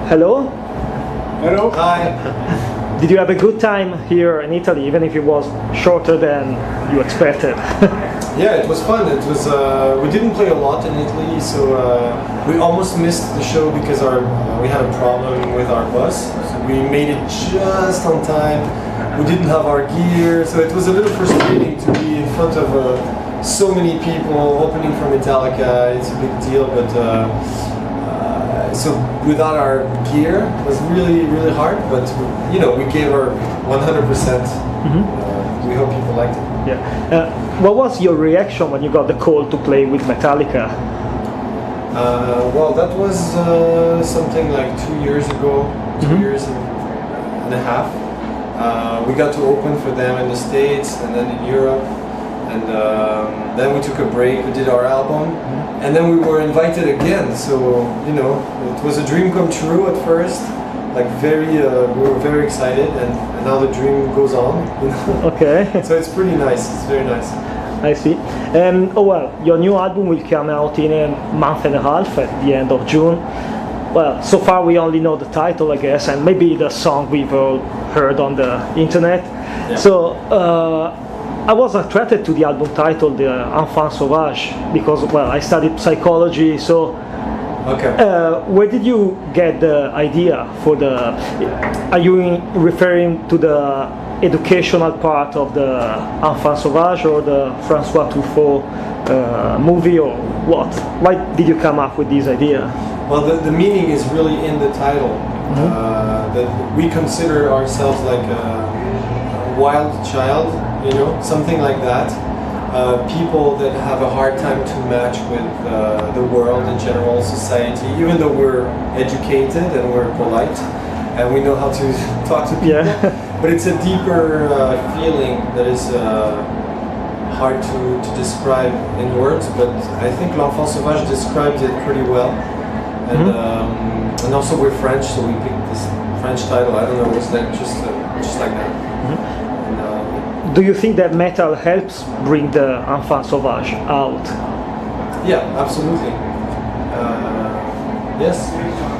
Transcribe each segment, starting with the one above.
Hello. Hello. Hi. Did you have a good time here in Italy, even if it was shorter than you expected? Yeah, it was fun. It was. We didn't play a lot in Italy, so we almost missed the show because we had a problem with our bus. So we made it just on time. We didn't have our gear, so it was a little frustrating to be in front of so many people opening for Metallica. It's a big deal, but so without our gear, it was really, really hard. But you know, we gave our 100%. We hope people liked it. Yeah. What was your reaction when you got the call to play with Metallica? Well, that was something like 2 years ago, 2 years and a half. We got to open for them in the States and then in Europe. And then we took a break, we did our album, and then we were invited again. So, you know, it was a dream come true at first. Like we were very excited, and now the dream goes on. You know? Okay. So it's pretty nice. It's very nice. I see. Oh well, your new album will come out in a month and a half at the end of June. Well, so far we only know the title, I guess, and maybe the song we've all heard on the internet. Yeah. So I was attracted to the album title, the Enfant Sauvage, because, well, I studied psychology, so Okay. where did you get the idea for the? Are you referring to the educational part of the Enfant Sauvage or the François Truffaut movie, or what? Why did you come up with this idea? Well, the meaning is really in the title. That we consider ourselves like a wild child, you know, something like that. People that have a hard time to match with the world in general, society, even though we're educated and we're polite and we know how to talk to people. Yeah. But it's a deeper feeling that is hard to describe in words, but I think L'Enfant Sauvage describes it pretty well. And also we're French, so we picked this French title. I don't know, it's like just like that. Do you think that metal helps bring the Enfant Sauvage out? Yeah, absolutely. Yes.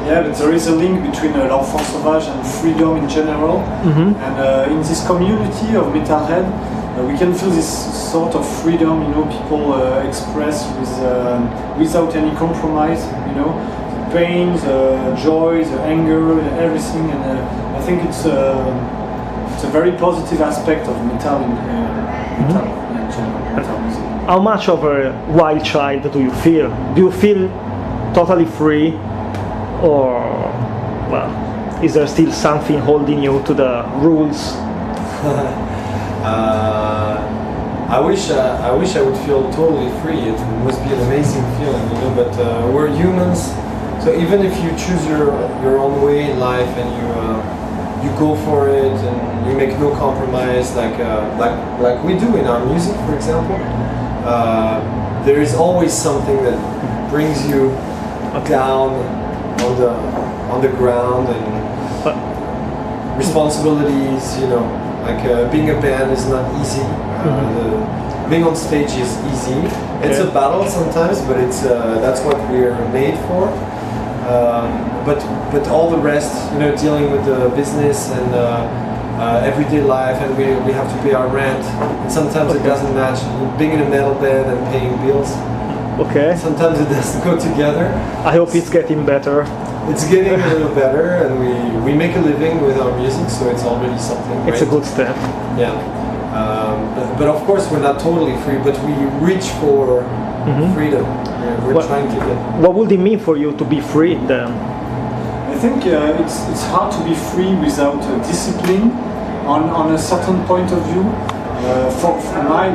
Yeah, but there is a link between l'enfant sauvage and freedom in general. And in this community of metalhead, we can feel this sort of freedom. You know, people express without any compromise. You know, the pain, the joy, the anger, everything. And I think it's a very positive aspect of metal in general, metal music. How much of a wild child do you feel? Do you feel totally free, or, well, is there still something holding you to the rules? I wish I would feel totally free. It must be an amazing feeling, you know. But we're humans, so even if you choose your own way in life and you go for it and you make no compromise, like we do in our music, for example. There is always something that brings you down on the ground, and responsibilities. You know, like being a band is not easy. Being on stage is easy. It's a battle sometimes, but it's that's what we're made for. But all the rest, you know, dealing with the business and everyday life, and we have to pay our rent, and sometimes it doesn't match. Being in a metal band and paying bills, sometimes it doesn't go together. I hope it's getting better. It's getting a little better, and we make a living with our music, so it's already something great. It's a good step. Yeah, but of course we're not totally free, but we reach for freedom. We're trying to get. What would it mean for you to be free then? I think it's hard to be free without discipline on a certain point of view. For my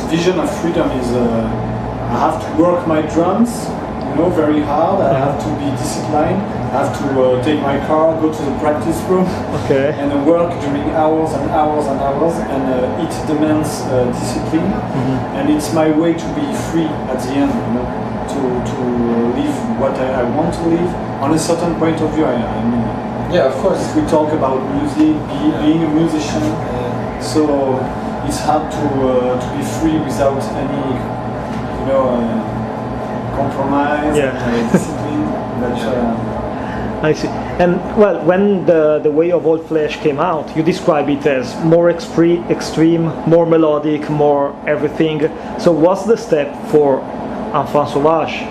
vision of freedom is I have to work my drums, you know, very hard. I have to be disciplined. I have to take my car, go to the practice room, and work during hours and hours and hours. And it demands discipline, and it's my way to be free at the end, you know, to live what I want to live. On a certain point of view, I mean. Yeah, of course. We talk about music, being a musician, so it's hard to be free without any, you know, compromise, discipline. But I see. And well, when the Way of Old Flesh came out, you describe it as more extreme, more melodic, more everything. So what's the step for Enfant Sauvage?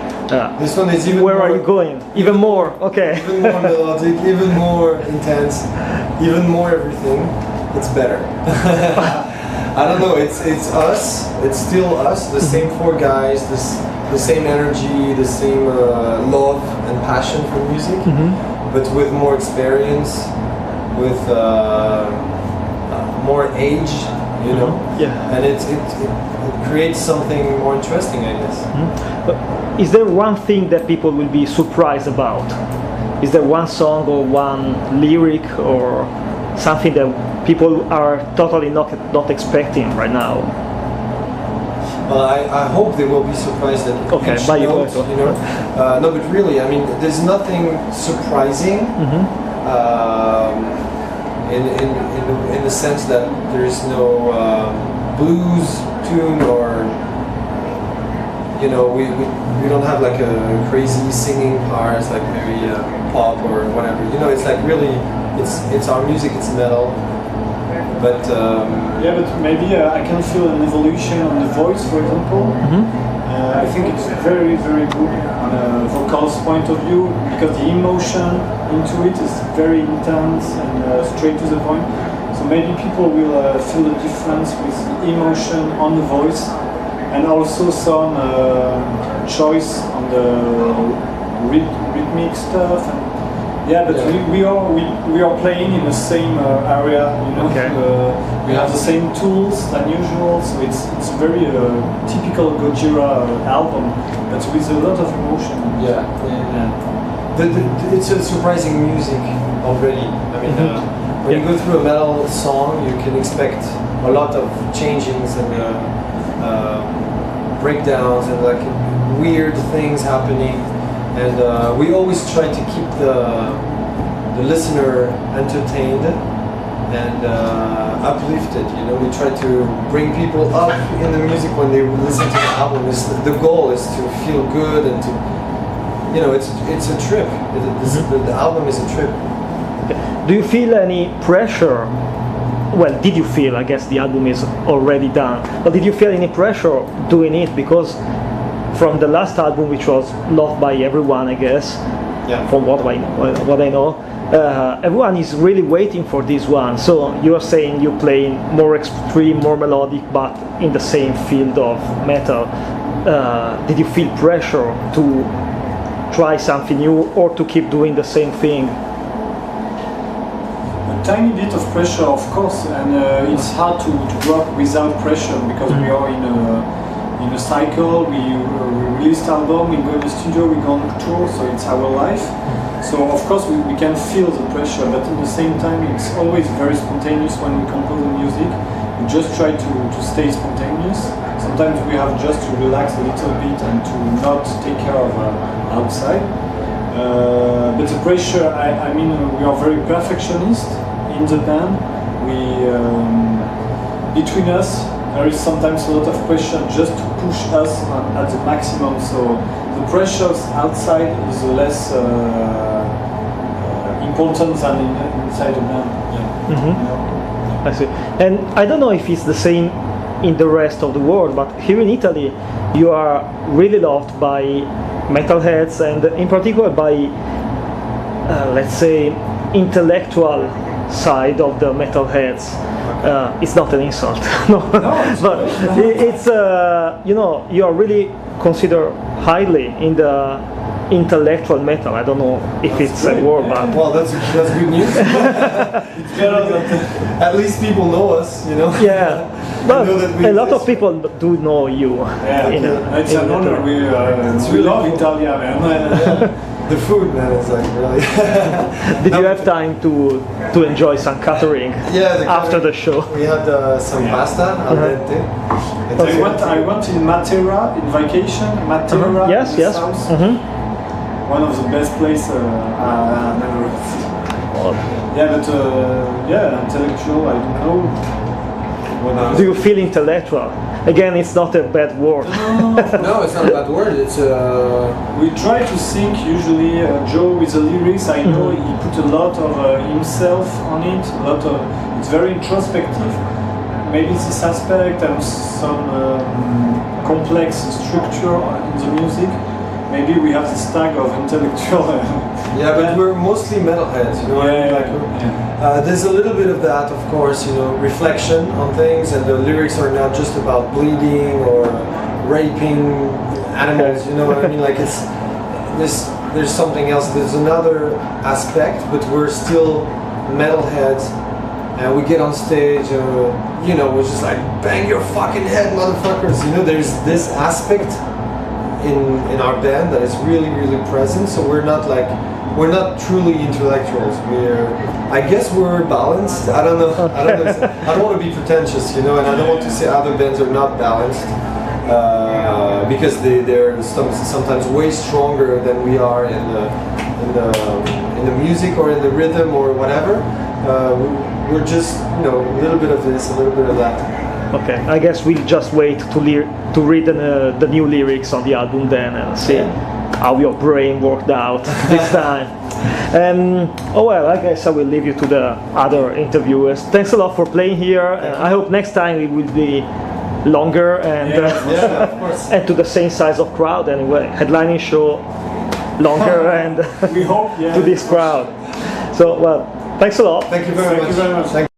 This one is even Where more, are you going? Even more, okay. even more melodic, even more intense, even more everything. It's better. I don't know. It's us. It's still us. The same four guys. The same energy. The same love and passion for music, but with more experience, with more age. You know. Yeah. And it creates something more interesting, I guess. But is there one thing that people will be surprised about? Is there one song or one lyric or something that people are totally not expecting right now? Well, I hope they will be surprised at Okay, each by your note, voice. you know. No, but really, I mean, there's nothing surprising in the sense that there's no blues tune or, you know, we don't have like a crazy singing parts like very pop or whatever. You know, it's like really, it's our music, it's metal. But yeah, but maybe I can feel an evolution on the voice, for example. I think it's very, very good on a vocals point of view because the emotion into it is very intense and straight to the point. So maybe people will feel the difference with the emotion on the voice and also some choice on the rhythmic stuff. Yeah, but yeah. we are playing in the same area, you know. Okay. We have the same tools than usual, so it's very typical Gojira album, but with a lot of emotion. Yeah. It's a surprising music already. I mean, when you go through a metal song, you can expect a lot of changings and breakdowns and like weird things happening. And we always try to keep the listener entertained and uplifted. You know, we try to bring people up in the music when they listen to the album. The goal is to feel good and to, you know, it's a trip. The album is a trip. Do you feel any pressure? Well, did you feel? I guess the album is already done. But did you feel any pressure doing it because? From the last album, which was loved by everyone, I guess, from what I know, everyone is really waiting for this one. So you are saying you're playing more extreme, more melodic, but in the same field of metal. Did you feel pressure to try something new or to keep doing the same thing? A tiny bit of pressure, of course, and it's hard to work without pressure because we are in a cycle. We released album, we go in the studio, we go on tour, so it's our life. So of course we can feel the pressure, but at the same time it's always very spontaneous when we compose the music. We just try to stay spontaneous. Sometimes we have just to relax a little bit and to not take care of outside. But the pressure, I mean, we are very perfectionist in the band. Between us, there is sometimes a lot of pressure just to push us at the maximum. So the pressures outside is less important than inside the band. Yeah. You know? I see. And I don't know if it's the same in the rest of the world, but here in Italy, you are really loved by metalheads and in particular by, let's say, intellectual side of the metalheads. It's not an insult, no, but it's you know, you are really considered highly in the intellectual metal. I don't know if it's a word, but well, that's good news. It's better that at least people know us, you know. Yeah, but a lot of people do know you. Yeah, it's an honor. We love Italia, man. The food, man, is like really. Did you have time to enjoy some catering? After the show? We had some pasta al dente. I went in Matera in vacation. Matera, yes. South. One of the best places I've ever seen. Yeah, but intellectual. I don't know. Do you feel intellectual? Again, it's not a bad word. No, it's not a bad word. It's We try to think usually. Joe with the lyrics, I know he put a lot of himself on it. It's very introspective. Maybe this aspect and some complex structure in the music. Maybe we have this tag of intellectual. yeah, but we're mostly metalheads, you know. There's a little bit of that, of course, you know, reflection on things, and the lyrics are not just about bleeding or raping animals, you know what I mean? Like it's there's something else. There's another aspect, but we're still metalheads, and we get on stage, you know, we're just like bang your fucking head, motherfuckers. You know, there's this aspect in our band that is really present. So we're not truly intellectuals. I guess we're balanced. I don't know. I don't want to be pretentious, you know, and I don't want to say other bands are not balanced because they're sometimes way stronger than we are in the music or in the rhythm or whatever. We're just, you know, a little bit of this, a little bit of that. Okay, I guess we'll just wait to read the new lyrics on the album then and see how your brain worked out this time. Oh well, I guess I will leave you to the other interviewers. Thanks a lot for playing here. I hope next time it will be longer and of course. and to the same size of crowd anyway. Headlining show longer and we hope to this crowd. So well, thanks a lot. Thank you very much. Thank you very much.